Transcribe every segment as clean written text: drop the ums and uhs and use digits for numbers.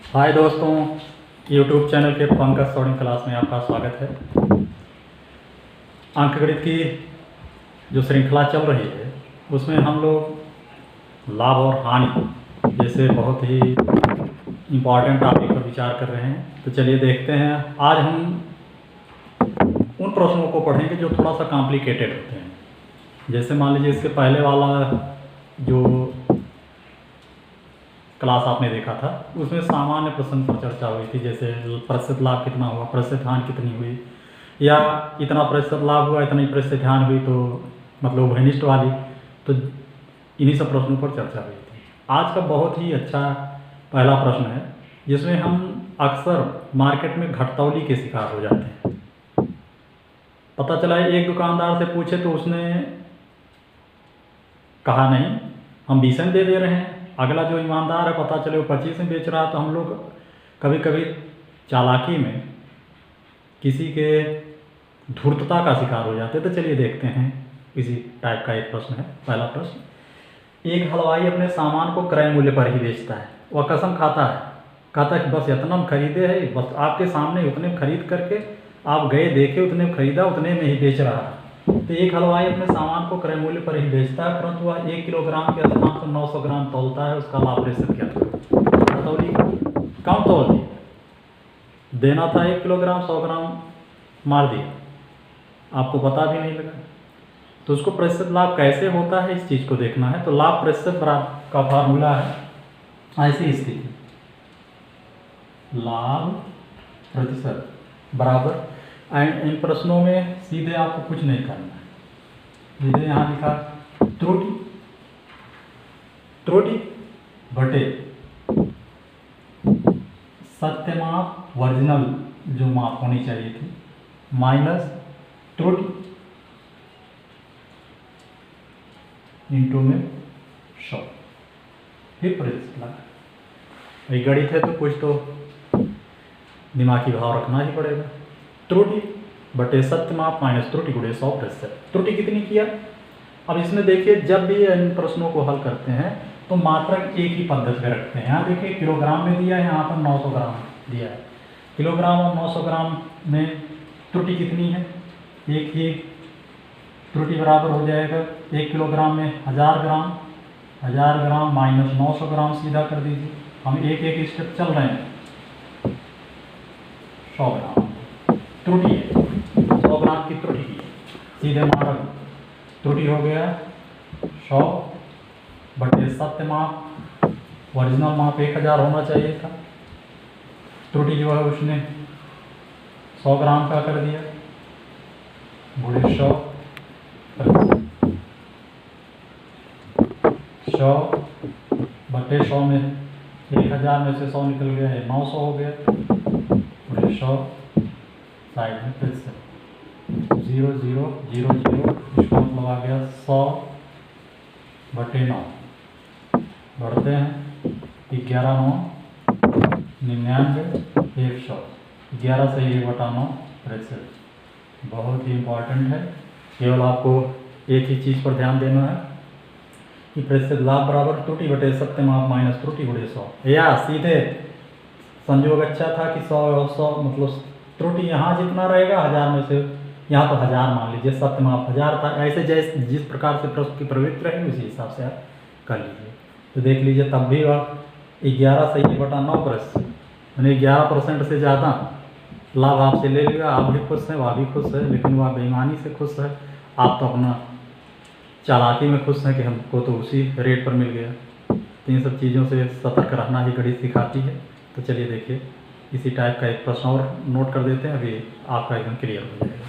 हाय दोस्तों, YouTube channel के Pankaj sorting class में आपका स्वागत है। अंकगणित की जो श्रृंखला चल रही है उसमें हम लोग लाभ और हानि जैसे बहुत ही इम्पॉर्टेंट टॉपिक पर विचार कर रहे हैं। तो चलिए देखते हैं। आज हम उन प्रश्नों को पढ़ेंगे जो थोड़ा सा कॉम्प्लिकेटेड होते हैं। जैसे मान लीजिए इसके पहले वाला जो क्लास आपने देखा था उसमें सामान्य प्रश्न पर चर्चा हुई थी, जैसे प्रतिशत लाभ कितना हुआ, प्रतिशत हानि कितनी हुई, या इतना प्रतिशत लाभ हुआ इतनी प्रतिशत हानि हुई, तो मतलब उभयनिष्ठ वाली। तो इन्हीं सब प्रश्नों पर चर्चा हुई थी। आज का बहुत ही अच्छा पहला प्रश्न है जिसमें हम अक्सर मार्केट में घटतौली के शिकार हो जाते हैं। पता चला एक दुकानदार से पूछे तो उसने कहा नहीं, हम 20 में दे रहे हैं। अगला जो ईमानदार है पता चले वो 25 में बेच रहा है। तो हम लोग कभी कभी चालाकी में किसी के धूर्तता का शिकार हो जाते हैं। तो चलिए देखते हैं। इसी टाइप का एक प्रश्न है। पहला प्रश्न, एक हलवाई अपने सामान को क्रय मूल्य पर ही बेचता है। वह कसम खाता है, कहता है कि बस इतना में खरीदे है, बस आपके सामने उतने खरीद करके आप गए, देखे, उतने में खरीदा, उतने में ही बेच रहा है। तो एक हलवाई अपने सामान को क्रय मूल्य पर ही बेचता है, परंतु वह 1 किलोग्राम के स्थान पर 900 ग्राम तौलता है। उसका लाभ प्रतिशत क्या था? तौली कम तौल दी, देना था 1 किलोग्राम, 100 ग्राम मार दिया, आपको पता भी नहीं लगा। तो उसको प्रतिशत लाभ कैसे होता है इस चीज़ को देखना है। तो लाभ प्रतिशत का फार्मूला है ऐसी स्थिति, लाभ प्रतिशत बराबर, एंड इन प्रश्नों में सीधे आपको कुछ नहीं करना है। सीधे यहाँ लिखा त्रुटि बटे सत्य माप, ओरिजिनल जो माप होनी चाहिए थी, माइनस त्रुटि इंटू में 100, फिर प्रतिशत लगा। ये गणित है तो कुछ तो दिमागी भाव रखना ही पड़ेगा। त्रुटि बटे सत्य माप माइनस त्रुटि गुणे 100%। त्रुटि कितनी किया? अब इसमें देखिए, जब भी इन प्रश्नों को हल करते हैं तो मात्रक एक ही पद्धति में रखते हैं। यहाँ देखिए किलोग्राम में दिया है, यहाँ पर 900 ग्राम दिया है। किलोग्राम और 900 ग्राम में त्रुटि कितनी है? एक ही त्रुटि बराबर हो जाएगा 1 किलोग्राम में 1000 ग्राम, 1000 ग्राम माइनस 900 ग्राम, सीधा कर दीजिए। हम एक एक स्टेप चल रहे हैं। 100 ग्राम त्रुटि है, 100 ग्राम की त्रुटि की, सीधे मानक त्रुटि हो गया 100 बटे सत्य माप, ओरिजिनल माप 1000 होना चाहिए था। त्रुटि जो है उसने 100 ग्राम का कर दिया, गुणे 100 बटे 100 में 1000 में से 100 निकल गया है, 900 हो गया, गुणे 100 साइड में प्रतिशत 0 0 0 0, इसका मतलब आ गया 100 बटे 9। बढ़ते हैं 11 9 99 100, 11 से 1 बटा 9 प्रतिशत। बहुत ही इम्पॉर्टेंट है। केवल आपको एक ही चीज़ पर ध्यान देना है कि प्रतिशत लाभ बराबर त्रुटि बटे सत्य माप माइनस त्रुटि गुणे 100, या सीधे संयोग अच्छा था कि 100 मतलब त्रुटि यहाँ जितना रहेगा 1000 में से यहाँ तो 1000 मान लीजिए, सत्य माप 1000 था। ऐसे जैसे जिस प्रकार से प्रश्न की प्रवृत्ति रहेगी उसी हिसाब से आप कर लीजिए। तो देख लीजिए, तब भी वह 11 से 1 बटा 9%, यानी 11% से ज़्यादा लाभ आपसे ले लेगा। आप भी खुश हैं, वह भी खुश है, लेकिन वह बेईमानी से खुश है, आप तो अपना चालाकी में खुश हैं कि हमको तो उसी रेट पर मिल गया। तो इन सब चीज़ों से सतर्क रहना ही गणित सिखाती है। तो चलिए देखिए, इसी टाइप का एक प्रश्न और नोट कर देते हैं, अभी आपका एकदम क्लियर हो जाएगा।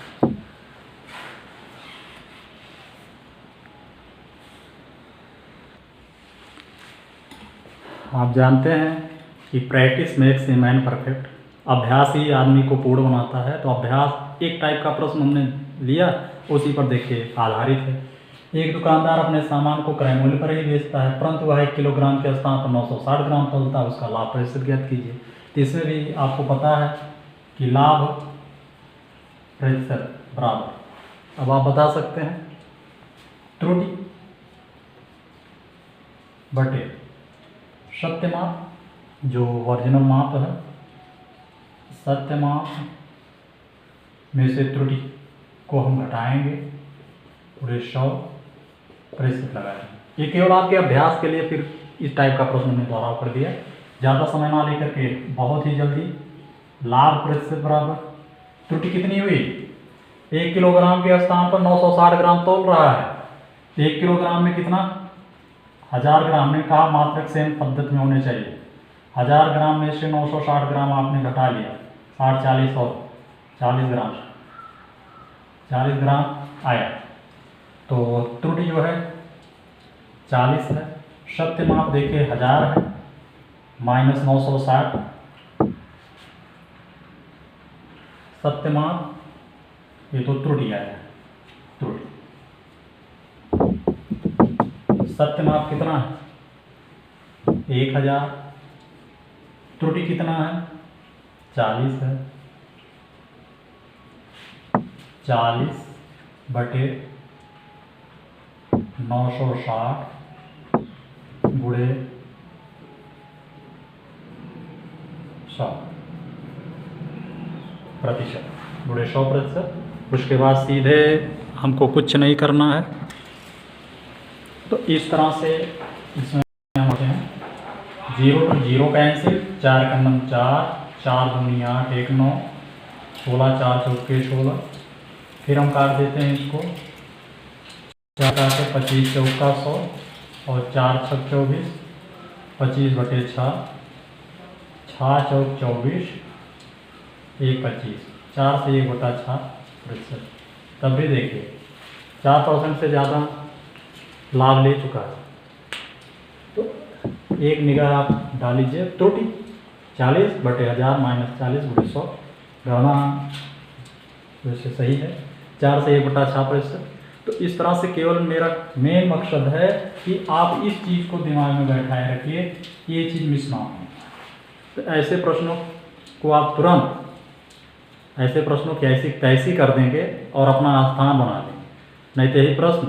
आप जानते हैं कि practice makes a man perfect, अभ्यास ही आदमी को पूर्ण बनाता है। तो अभ्यास एक टाइप का प्रश्न हमने लिया, उसी पर देखिए आधारित है। एक दुकानदार अपने सामान को क्रय मूल्य पर ही बेचता है, परंतु वह 1 किलोग्राम के स्थान पर 960 ग्राम तौलता है। उसका लाभ प्रतिशत ज्ञात कीजिए। तो इसमें भी आपको पता है कि लाभ प्रतिशत बराबर, अब आप बता सकते हैं त्रुटि बटे सत्य माप जो ओरिजिनल माप है, सत्य माप में से त्रुटि को हम घटाएंगे, पूरे 100% लगाएंगे। ये केवल आपके अभ्यास के लिए फिर इस टाइप का प्रश्न मैंने दोहराव कर दिया, ज़्यादा समय ना लेकर के बहुत ही जल्दी। लाभ प्रतिशत बराबर त्रुटि कितनी हुई, 1 किलोग्राम के स्थान पर 960 ग्राम तोल रहा है, 1 किलोग्राम में कितना, 1000 ग्राम। ने कहा मात्रक सेम पद्धति में होने चाहिए। 1000 ग्राम में से 960 ग्राम आपने घटा लिया, 60 40 और 40 ग्राम, 40 ग्राम आया, तो त्रुटि जो है 40 है। सत्य माप देखिए 1000 है, माइनस 960 सत्य माप, ये तो त्रुटि आया, त्रुटि। सत्य माप कितना है, 1000, त्रुटि कितना है, 40 है, 40 बटे 960 गुणे 100 प्रतिशत, गुणे 100%। उसके बाद सीधे हमको कुछ नहीं करना है, तो इस तरह से इसमें हम होते हैं 0 to 0 कैंसिल, 4 का नम 4, 4 दूनी 8, 1 9, 16 4 चौके 16, फिर हम काट देते हैं इसको, 4 काटे 25 चौका 100 और 4 छक 24, 25 बटे 6, 6 चौक 24, 1 25, 4 से 1 बटा 6%। तब भी देखिए 4% से ज़्यादा लाभ ले चुका है, तो एक निगाह आप डाल लीजिए, त्रुटि 40 बटे 1000 माइनस 40 गुणे 100, गणना वैसे सही है, 4 से 1 बटा 6%। तो इस तरह से केवल मेरा मेन मकसद है कि आप इस चीज़ को दिमाग में बैठाए रखिए, ये चीज़ मिस ना हो। तो ऐसे प्रश्नों को आप तुरंत, ऐसे प्रश्नों की ऐसी तैसी कर देंगे और अपना स्थान बना देंगे, नहीं तो यही प्रश्न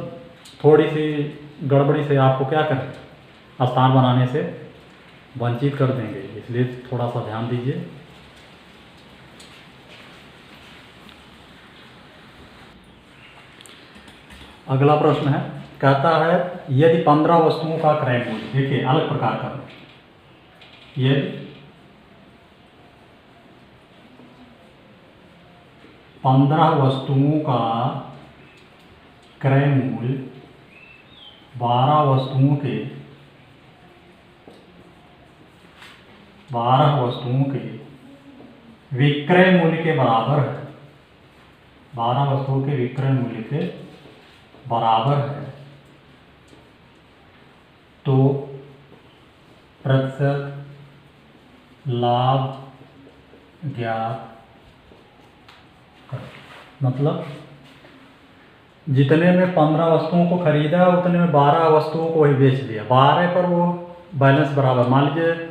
थोड़ी सी गड़बड़ी से आपको क्या करें, स्थान बनाने से वंचित कर देंगे, इसलिए थोड़ा सा ध्यान दीजिए। अगला प्रश्न है, कहता है यदि 15 वस्तुओं का क्रय मूल्य, देखिए अलग प्रकार का, यदि 15 वस्तुओं का क्रय मूल्य 12 वस्तुओं के विक्रय मूल्य के बराबर है, 12 वस्तुओं के विक्रय मूल्य के बराबर है, तो प्रतिशत लाभ ज्ञात करो। मतलब जितने में 15 वस्तुओं को खरीदा उतने में 12 वस्तुओं को ही बेच दिया, 12 पर वो बैलेंस बराबर, मान लीजिए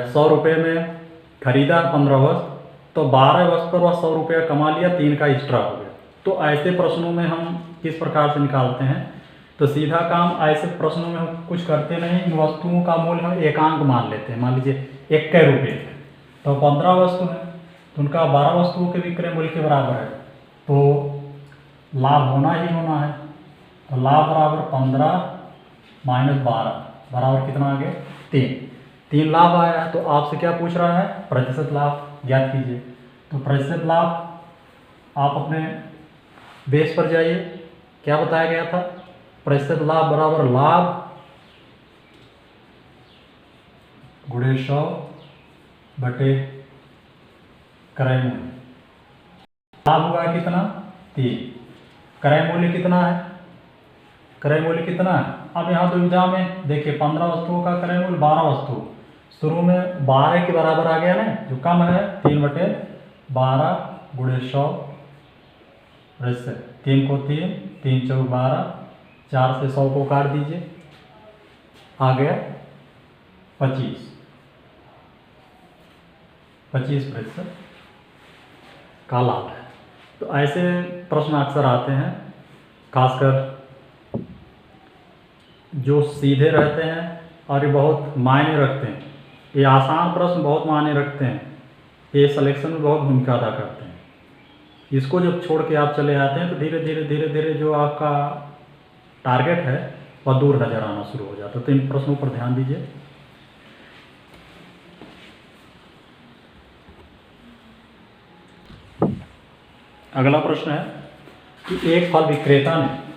100 रुपये में खरीदा 15 वस्तु, तो 12 वस्तु पर वह 100 रुपया कमा लिया, 3 का एक्स्ट्रा हो गया। तो ऐसे प्रश्नों में हम किस प्रकार से निकालते हैं, तो सीधा काम, ऐसे प्रश्नों में हम कुछ करते नहीं, इन वस्तुओं का मूल्य हम एकांक मान लेते हैं, मान लीजिए 1 रुपये, तो 15 वस्तु है तो उनका 12 वस्तुओं के विक्रय मूल्य के बराबर है, तो लाभ होना ही होना है। तो लाभ बराबर 15 माइनस 12 बराबर कितना आ गया, 3 लाभ आया है। तो आपसे क्या पूछ रहा है, प्रतिशत लाभ ज्ञात कीजिए। तो प्रतिशत लाभ आप अपने बेस पर जाइए, क्या बताया गया था, प्रतिशत लाभ बराबर लाभ गुणे 100 बटे क्रय मूल्य। लाभ हुआ कितना, 3, क्रय मूल्य कितना है, क्रय मूल्य कितना है। अब यहाँ दुविधा में देखिए 15 वस्तुओं का क्रय मूल्य 12 वस्तु, शुरू में 12 के बराबर आ गया ना, जो कम है 3 बटे 12 गुणे 100 प्रतिशत, 3 को 3, 3 चौक 12, 4 से 100 को काट दीजिए, आ गया 25% का लाभ है। तो ऐसे प्रश्न अक्सर आते हैं, खासकर जो सीधे रहते हैं और ये बहुत मायने रखते हैं, ये आसान प्रश्न बहुत मायने रखते हैं, ये सिलेक्शन में बहुत भूमिका अदा करते हैं। इसको जब छोड़ के आप चले आते हैं तो धीरे धीरे धीरे धीरे जो आपका टारगेट है वह दूर नजर आना शुरू हो जाता है। तो इन प्रश्नों पर ध्यान दीजिए। अगला प्रश्न है कि एक फल विक्रेता ने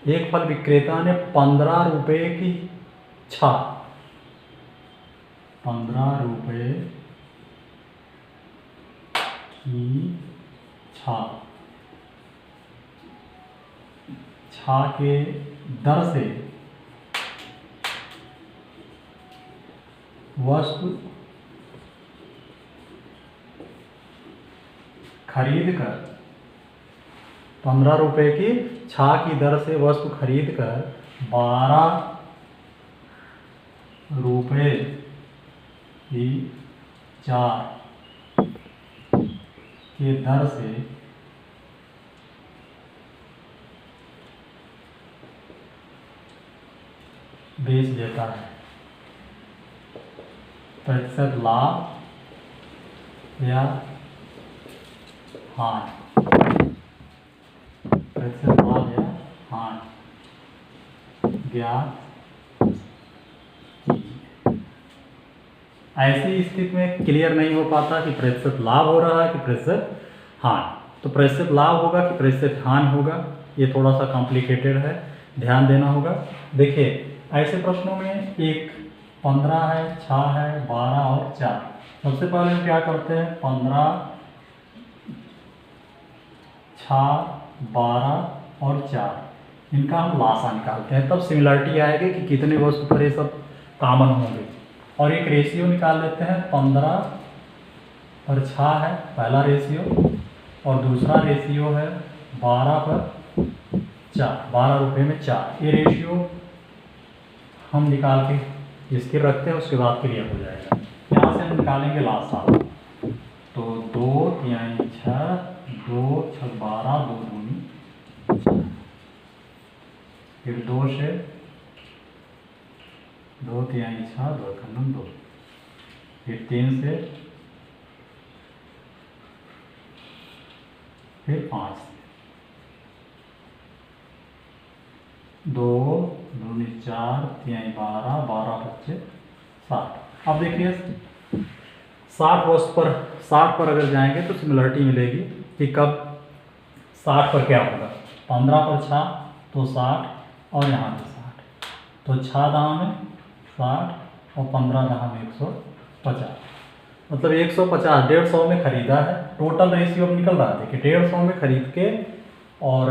एक फल विक्रेता ने 15 रुपये की छाप 15 रुपये की छाप के दर से वस्तु खरीद कर 15 रुपये की छाप की दर से वस्तु खरीद कर 12 रुपये की 4 के दर से बेच देता है। प्रतिशत लाभ या हानि, प्रतिशत लाभ या हानि ज्ञात कीजिए। ऐसी स्थिति में क्लियर नहीं हो पाता कि प्रतिशत लाभ हो रहा है कि प्रतिशत हानि। तो प्रतिशत लाभ होगा कि प्रतिशत हानि होगा, ये थोड़ा सा कॉम्प्लिकेटेड है, ध्यान देना होगा। देखिए ऐसे प्रश्नों में एक 15 है, 6 है, 12 और 4। सबसे पहले हम क्या करते हैं, 15, 6, 12 और 4 इनका हम लासा निकालते हैं, तब सिमिलरिटी आएगी कि कितने वस्तु पर ये सब कॉमन होंगे। और एक रेशियो निकाल लेते हैं, 15 पर 6 है पहला रेशियो, और दूसरा रेशियो है 12 पर 4, 12 रुपये में 4। ये रेशियो हम निकाल के स्थिर रखते हैं, उसके बाद क्लियर हो जाएगा। यहाँ से हम निकालेंगे लासा, तो 2 तिहाई 6, 2 6 12, 2 दूनी 4, फिर 2 से 2 तिहाई 6, 2 खंडन 2, फिर 3 से, फिर 5, 2 दूनी 4, तिहाई 12, 12 बच्चे 60। अब देखिए 60 वस्तु पर 60 पर अगर जाएंगे तो सिमिलरिटी मिलेगी कि कब 60 पर क्या होगा, 15 पर 6 तो 60 और यहाँ पे 60, तो 6 दहा में 60 और 15 दहा में 150, मतलब 150, 150 में खरीदा है। टोटल रेशियो निकल रहा है कि 150 में खरीद के और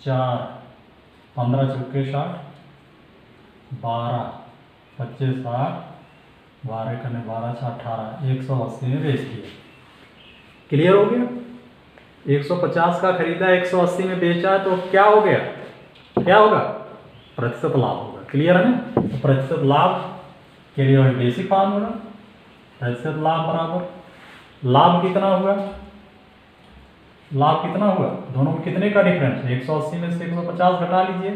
4 15 चौके 60, 12 25 60, 12 करने 12 6 18, 180 में बेच दिया। क्लियर हो गया। 150 का खरीदा, 180 में बेचा, तो क्या हो गया, क्या होगा, प्रतिशत लाभ होगा। क्लियर है ना। तो प्रतिशत लाभ के लिए बेसिक फार्मूला, प्रतिशत लाभ बराबर लाभ कितना हुआ, लाभ कितना हुआ, दोनों में कितने का डिफरेंस है, 180 में से 150 घटा लीजिए,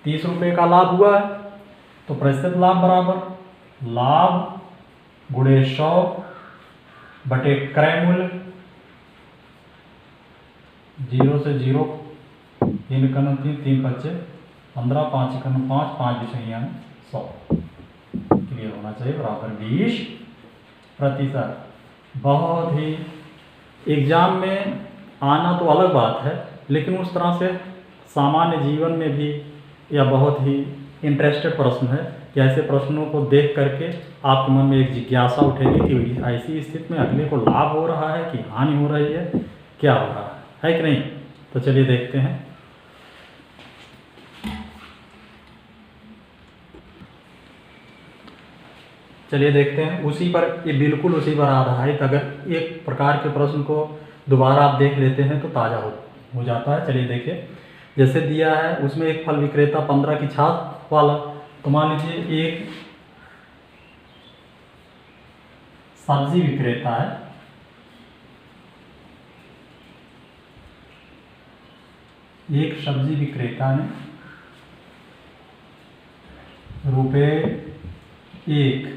30 रुपये का लाभ हुआ है। तो प्रतिशत लाभ बराबर लाभ गुणे 100 बटे क्रय मूल्य, 0 से 0, 3 कन 3, 3 बच्चे 15, 5 कन 5, 5 दिशा 100 क्लियर होना चाहिए, बराबर 20%। बहुत ही एग्जाम में आना तो अलग बात है, लेकिन उस तरह से सामान्य जीवन में भी यह बहुत ही इंटरेस्टेड प्रश्न है कि ऐसे प्रश्नों को देख करके आपके मन में एक जिज्ञासा उठेगी कि ऐसी स्थिति में अगले को लाभ हो रहा है कि हानि हो रही है, क्या हो रहा है कि नहीं। तो चलिए देखते हैं। चलिए देखते हैं, उसी पर, ये बिल्कुल उसी पर आधारित अगर एक प्रकार के प्रश्न को दोबारा आप देख लेते हैं तो ताज़ा हो जाता है। चलिए देखिए, जैसे दिया है उसमें एक फल विक्रेता 15 की छाप वाला, तो मान लीजिए एक सब्जी विक्रेता है एक सब्जी विक्रेता ने रुपये 1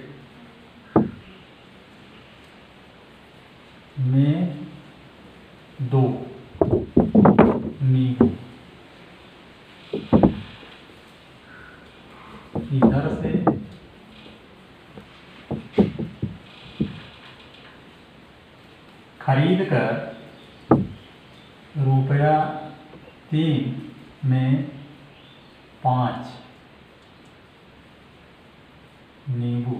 में 2 नींबू इधर से खरीद कर रुपया 3 में 5 नींबू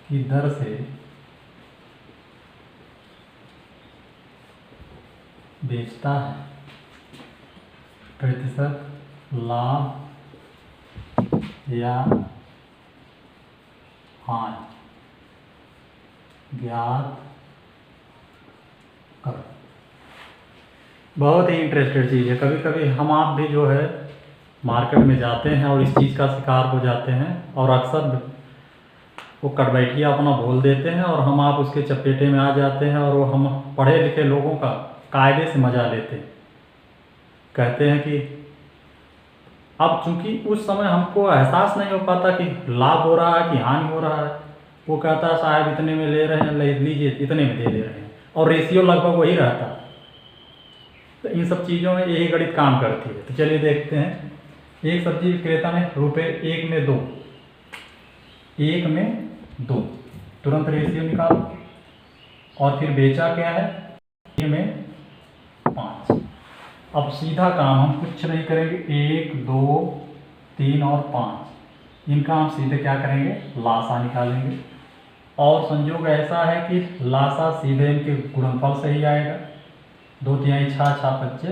की दर से बेचता है, प्रतिशत लाभ या हानि ज्ञात करो। बहुत ही इंटरेस्टेड चीज़ है। कभी कभी हम आप भी जो है मार्केट में जाते हैं और इस चीज़ का शिकार हो जाते हैं और अक्सर वो कटबैठिया अपना बोल देते हैं और हम आप उसके चपेटे में आ जाते हैं और वो हम पढ़े लिखे लोगों का कायदे से मजा लेते हैं। कहते हैं कि अब चूंकि उस समय हमको एहसास नहीं हो पाता कि लाभ हो रहा है कि हानि हो रहा है, वो कहता है साहब इतने में ले रहे हैं, ले लीजिए, इतने में दे रहे हैं और रेशियो लगभग वही रहता है। तो इन सब चीज़ों में यही गणित काम करती है। तो चलिए देखते हैं। एक सब्जी विक्रेता ने रुपये 1 में 2, 1 में 2, तुरंत रेशियो निकालो और फिर बेचा क्या है 1 में 5। अब सीधा काम हम कुछ नहीं करेंगे, 1 2 3 और 5 इनका हम सीधे क्या करेंगे लासा निकालेंगे। और संयोग ऐसा है कि लासा सीधे इनके गुणनफल से ही आएगा। 2 3 6 6 5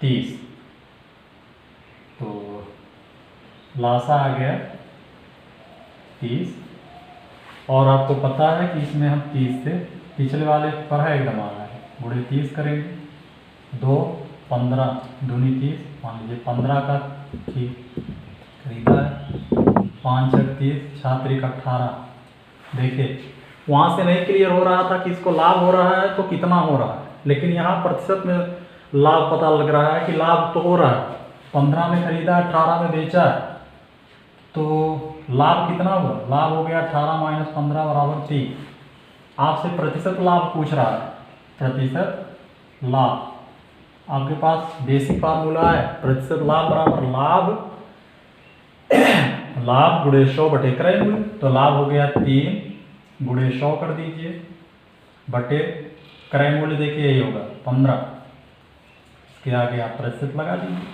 30, तो लासा आ गया 30। और आपको पता है कि इसमें हम 30 से पिछले वाले पर है एकदम आ रहा है, गुणे 30 करेंगे। 2 15 दूनी 30, मान लीजिए 15 का खरीदा है। 5 6 30, 6 3 18। देखिए वहाँ से नहीं क्लियर हो रहा था कि इसको लाभ हो रहा है तो कितना हो रहा है, लेकिन यहाँ प्रतिशत में लाभ पता लग रहा है कि लाभ तो हो रहा है। 15 में खरीदा, 18 में बेचा है, तो लाभ कितना हुआ? लाभ हो गया 18 माइनस 15 बराबर 30। आपसे प्रतिशत लाभ पूछ रहा है, प्रतिशत लाभ। आपके पास बेसिक फार्मूला है, प्रतिशत लाभ बराबर लाभ गुणे 100 बटे क्रय मूल्य। तो लाभ हो गया 3 गुणे 100 कर दीजिए बटे क्रय मूल्य, देखिए यही होगा 15। इसके आगे आप प्रतिशत लगा दीजिए,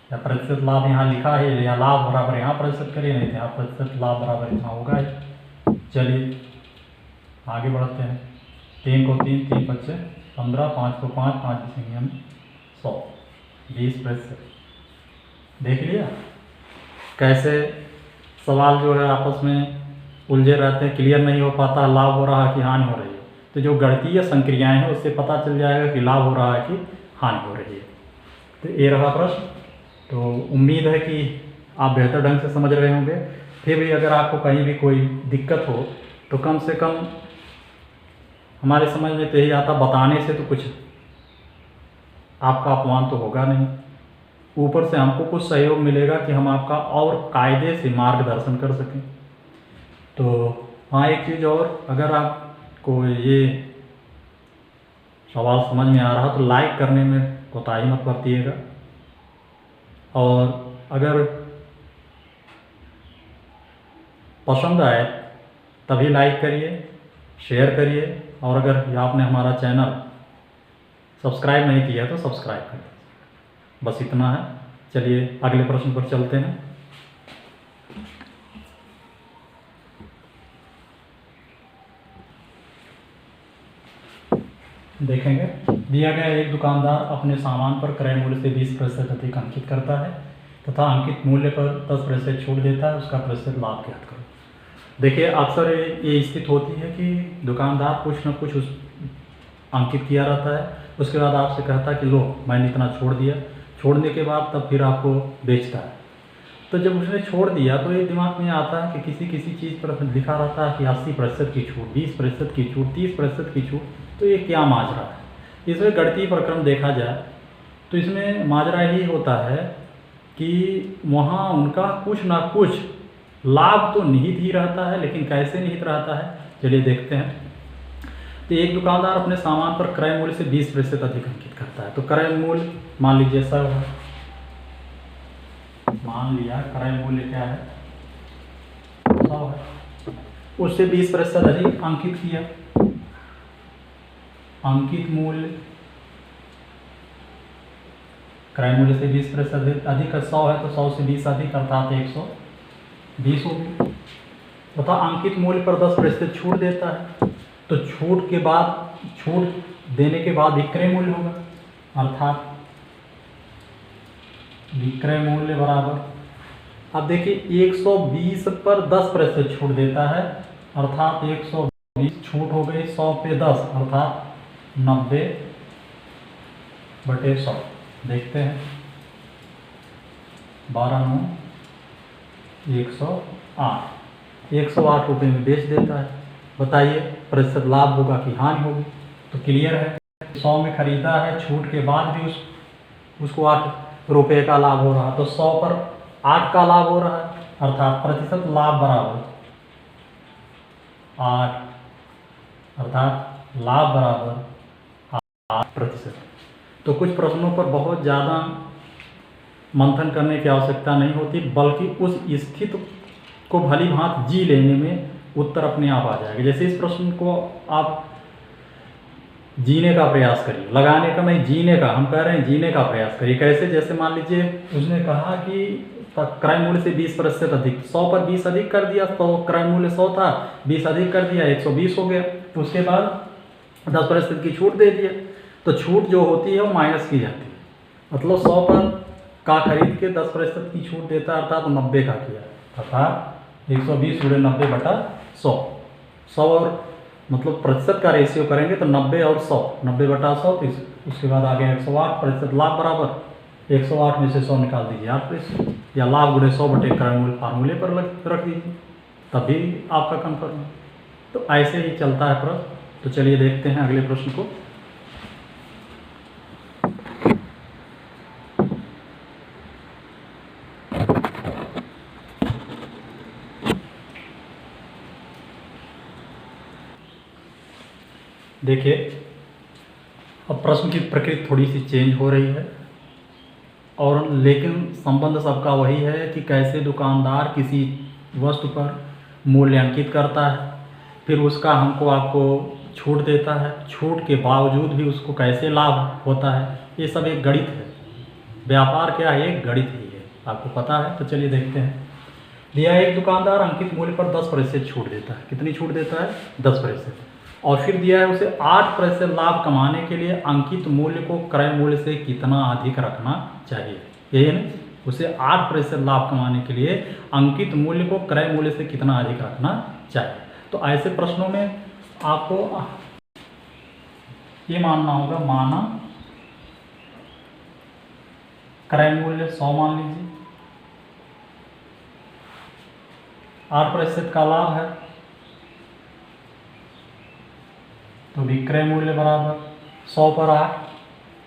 या प्रतिशत लाभ यहाँ लिखा है या लाभ बराबर यहाँ प्रतिशत करिए, नहीं तो यहाँ प्रतिशत लाभ बराबर इतना होगा ही। चलिए आगे बढ़ते हैं। 3 को 3 3 5 15, 5 को 5 5 हम 100, 20%। देख लिया कैसे सवाल जो है आपस में उलझे रहते हैं, क्लियर नहीं हो पाता लाभ हो रहा है कि हानि हो रही है। तो जो गणितीय संक्रियाएं हैं उससे पता चल जाएगा कि लाभ हो रहा है कि हानि हो रही है। तो ये रहा प्रश्न। तो उम्मीद है कि आप बेहतर ढंग से समझ रहे होंगे। फिर भी अगर आपको कहीं भी कोई दिक्कत हो तो कम से कम हमारे समझ में तो यही आता, बताने से तो कुछ आपका अपमान तो होगा नहीं, ऊपर से हमको कुछ सहयोग मिलेगा कि हम आपका और कायदे से मार्गदर्शन कर सकें। तो हाँ, एक चीज़ और, अगर आपको ये सवाल समझ में आ रहा तो लाइक करने में कोताही मत बरतिएगा। और अगर पसंद आए तभी लाइक करिए, शेयर करिए, और अगर आपने हमारा चैनल सब्सक्राइब नहीं किया तो सब्सक्राइब कर दीजिए। बस इतना है। चलिए अगले प्रश्न पर चलते हैं। देखेंगे, दिया गया एक दुकानदार अपने सामान पर क्रय मूल्य से 20% अधिक अंकित करता है तथा अंकित मूल्य पर 10% छूट देता है, उसका प्रतिशत लाभ ज्ञात करो। देखिए अक्सर ये स्थिति होती है कि दुकानदार कुछ न कुछ उस अंकित किया रहता है, उसके बाद आपसे कहता है कि लो मैंने इतना छोड़ दिया। छोड़ने के बाद तब फिर आपको बेचता है। तो जब उसने छोड़ दिया तो ये दिमाग में आता है कि किसी चीज़ पर लिखा रहता है कि 80% की छूट, 20% की छूट, 30% की छूट, तो ये क्या माजरा है। इसमें गणितीय प्रक्रम देखा जाए तो इसमें माजरा यही होता है कि वहाँ उनका कुछ ना कुछ लाभ तो निहित ही रहता है, लेकिन कैसे निहित रहता है चलिए देखते हैं। तो एक दुकानदार अपने सामान पर क्रय मूल्य से 20% अधिक अंकित करता है। तो क्रय मूल्य मान लीजिए 100 है, मान लिया क्रय मूल्य क्या है 100 है, उससे 20% अधिक अंकित किया। अंकित मूल्य क्रय मूल्य से 20% अधिक 100 है, तो 100 से 20 अधिक अर्थात 120 होगी तथा अंकित मूल्य पर 10% छूट देता है। तो छूट देने के बाद विक्रय मूल्य होगा, अर्थात विक्रय मूल्य बराबर, अब देखिए 120 पर 10% छूट देता है, अर्थात 120 छूट हो गई 100 पे 10 अर्थात 90/100। देखते हैं 12 9 108 108 रुपये में बेच देता है। बताइए प्रतिशत लाभ होगा कि हानि होगी? तो क्लियर है 100 में खरीदा है, छूट के बाद भी उसको 8 रुपये का लाभ हो रहा है, तो 100 पर 8 का लाभ हो रहा है, अर्थात प्रतिशत लाभ बराबर 8, अर्थात लाभ बराबर 8%। तो कुछ प्रश्नों पर बहुत ज़्यादा मंथन करने की आवश्यकता नहीं होती, बल्कि उस स्थिति को भली भांति जी लेने में उत्तर अपने आप आ जाएगा। जैसे इस प्रश्न को आप जीने का प्रयास करिए, लगाने का नहीं जीने का, हम कह रहे हैं जीने का प्रयास करिए। कैसे? जैसे मान लीजिए उसने कहा कि क्रय मूल्य से 20% अधिक, 100 पर 20 अधिक कर दिया, तो क्रय मूल्य 100 था, 20 अधिक कर दिया 120 हो गया। तो उसके बाद 10% की छूट दे दिया, तो छूट जो होती है वो माइनस की जाती है, मतलब 100 पर का खरीद के 10% की छूट देता है, अर्थात 90 का किया, अर्थात 120 × 90/100। 100 और मतलब प्रतिशत का रेशियो करेंगे तो 90 और 100, 90/100, तो उसके बाद आ गया 108, प्रतिशत लाभ बराबर 108 में से 100 निकाल दीजिए 8%, या लाभ × 100/क्रय मूल्य फार्मूले पर रख दीजिए, तभी आपका कन्फर्म है। तो ऐसे ही चलता है प्रश्न। तो चलिए देखते हैं अगले प्रश्न को। देखिए अब प्रश्न की प्रकृति थोड़ी सी चेंज हो रही है, और लेकिन संबंध सबका वही है कि कैसे दुकानदार किसी वस्तु पर मूल्यांकित करता है, फिर उसका हमको आपको छूट देता है, छूट के बावजूद भी उसको कैसे लाभ होता है, ये सब एक गणित है। व्यापार क्या है? एक गणित ही है, आपको पता है। तो चलिए देखते हैं। दिया एक दुकानदार अंकित मूल्य पर 10% छूट देता है। कितनी छूट देता है? 10%। और फिर दिया है उसे 8% लाभ कमाने के लिए अंकित मूल्य को क्रय मूल्य से कितना अधिक रखना चाहिए। यही है ना, उसे 8% लाभ कमाने के लिए अंकित मूल्य को क्रय मूल्य से कितना अधिक रखना चाहिए। तो ऐसे प्रश्नों में आपको ये मानना होगा, माना क्रय मूल्य 100 मान लीजिए, 8% का लाभ है, तो विक्रय मूल्य बराबर 100 पर 8,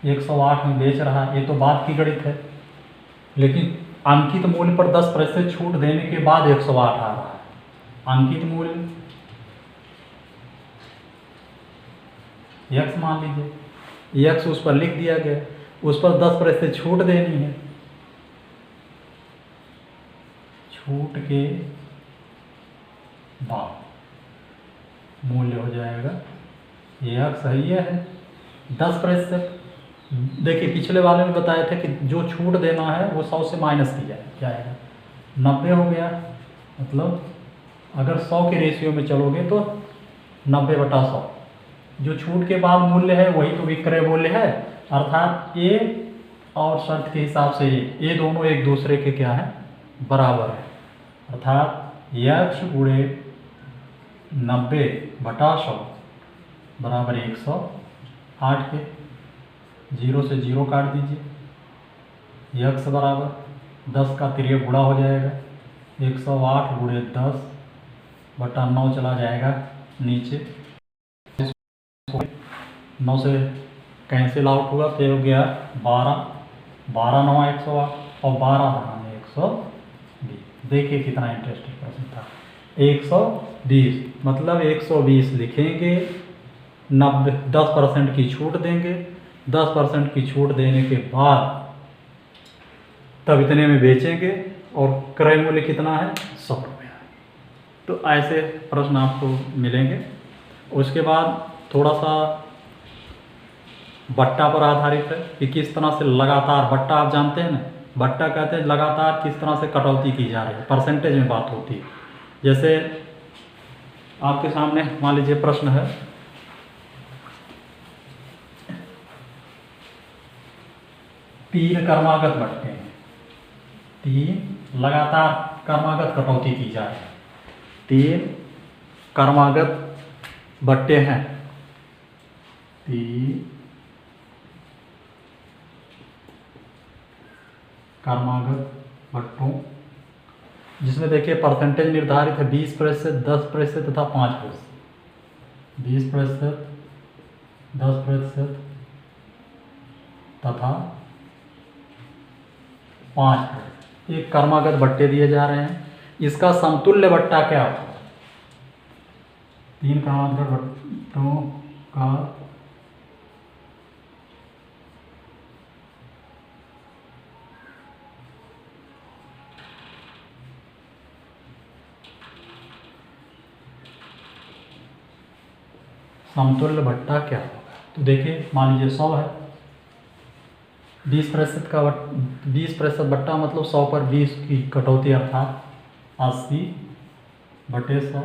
108 में बेच रहा है। ये तो बाद की गणित है, लेकिन अंकित मूल्य पर 10% छूट देने के बाद 108 आ रहा है। अंकित मूल्य x मान लीजिए, x उस पर लिख दिया गया, उस पर 10% छूट देनी है, छूट के बाद मूल्य हो जाएगा x सही है 10%। देखिए पिछले वाले में बताया था कि जो छूट देना है वो 100 से माइनस की जाएगा, 90 हो गया। मतलब अगर 100 के रेशियो में चलोगे तो 90/100, जो छूट के बाद मूल्य है वही तो विक्रय मूल्य है, अर्थात ए और शर्त के हिसाब से ये दोनों एक दूसरे के क्या है? बराबर है, अर्थात x × 90/100 बराबर 108 के 0 से 0 काट दीजिए, x बराबर 10 का तिर्यक गुणा हो जाएगा, 108 × 10/9 चला जाएगा नीचे, 9 से कैंसिल आउट हुआ तो हो गया 12, 12 9 108 और 12 बढ़ाने 120। देखिए कितना इंटरेस्टिंग प्रश्न था। 120 मतलब 120 लिखेंगे, 10% की छूट देंगे, 10% की छूट देने के बाद तब इतने में बेचेंगे और क्रय मूल्य कितना है 100 रुपया। तो ऐसे प्रश्न आपको मिलेंगे। उसके बाद थोड़ा सा बट्टा पर आधारित है कि किस तरह से लगातार, बट्टा आप जानते हैं ना, बट्टा कहते हैं लगातार किस तरह से कटौती की जा रही है, परसेंटेज में बात होती है। जैसे आपके सामने मान लीजिए प्रश्न है, तीन क्रमागत बट्टे हैं, 3 लगातार क्रमागत कटौती की जा रही है, 3 क्रमागत बट्टे हैं, 3 क्रमागत बट्टों, जिसमें देखिए परसेंटेज निर्धारित है 20%, 10% तथा 5%। 20%, 10% तथा 5%। एक क्रमागत बट्टे दिए जा रहे हैं। इसका समतुल्य बट्टा क्या होगा? 3 क्रमागत बट्टों का समतुल्य बट्टा क्या होगा? तो देखिए मान लीजिए 100 है, 20% का 20% बट्टा मतलब 100 पर 20 की कटौती अर्थात 80/100।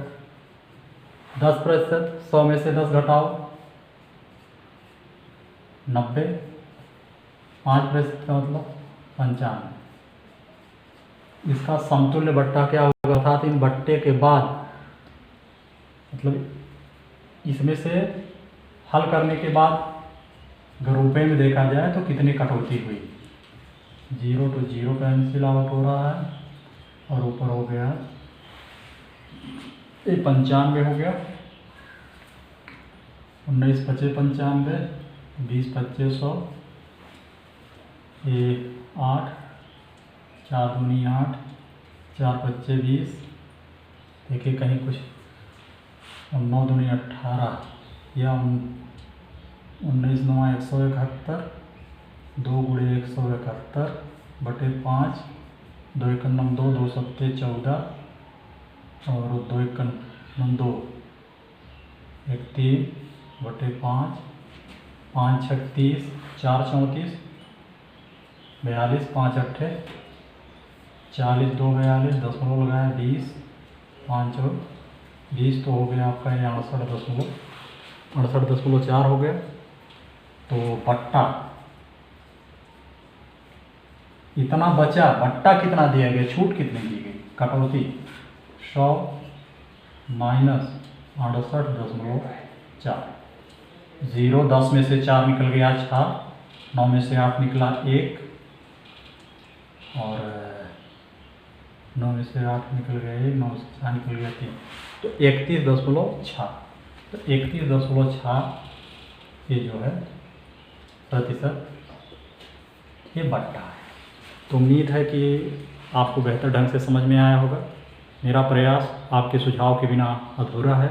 10%, 100 में से 10 घटाओ 90, 5% का मतलब 95। इसका समतुल्य बट्टा क्या होगा? अर्थात इन बट्टे के बाद मतलब इसमें से हल करने के बाद अगर रुपये में देखा जाए तो कितनी कटौती हुई। 0 to 0 कैंसिल आउट हो रहा है और ऊपर हो गया ये 95 हो गया, 19 5 95, 20 25 100, ये 8, 4 दूनी 8, 4 25 20। देखिए कहीं कुछ 9 दूनी 18 या 19 9 171, 2 गुणे 171/5, 2 1 9 2, 2 7 14 और 2 1 9 2, 31/5, 5 36, 4 34, 42, 5 8 40, 2 42, दशमलव लगाया 20, 5 और 20 तो हो गया आपका ये 68.4 हो गया। तो बट्टा इतना बचा, बट्टा कितना दिया गया, छूट कितनी दी गई, कटौती 100 माइनस 68.4। 0 10 में से 4 निकल गया 6, 9 में से 8 निकला 1 और 9 में से 8 निकल गया 1, 9 से 4 निकल गया 3, तो 31.6। तो 31.6 ये जो है प्रतिशत ये बट्टा है। तो उम्मीद है कि आपको बेहतर ढंग से समझ में आया होगा। मेरा प्रयास आपके सुझाव के बिना अधूरा है,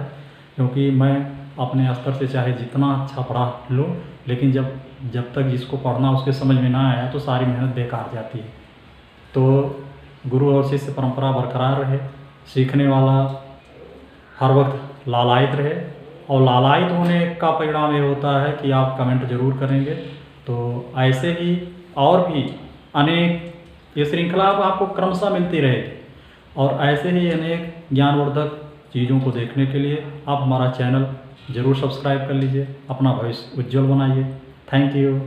क्योंकि मैं अपने स्तर से चाहे जितना अच्छा पढ़ा लूँ, लेकिन जब तक जिसको पढ़ना उसके समझ में ना आया तो सारी मेहनत बेकार जाती है। तो गुरु और शिष्य परंपरा बरकरार रहे, सीखने वाला हर वक्त लालायित रहे, और लालायित होने का परिणाम ये होता है कि आप कमेंट जरूर करेंगे। तो ऐसे ही और भी अनेक ये श्रृंखला आपको क्रमशः मिलती रहेगी, और ऐसे ही अनेक ज्ञानवर्धक चीज़ों को देखने के लिए आप हमारा चैनल ज़रूर सब्सक्राइब कर लीजिए, अपना भविष्य उज्जवल बनाइए। Thank you.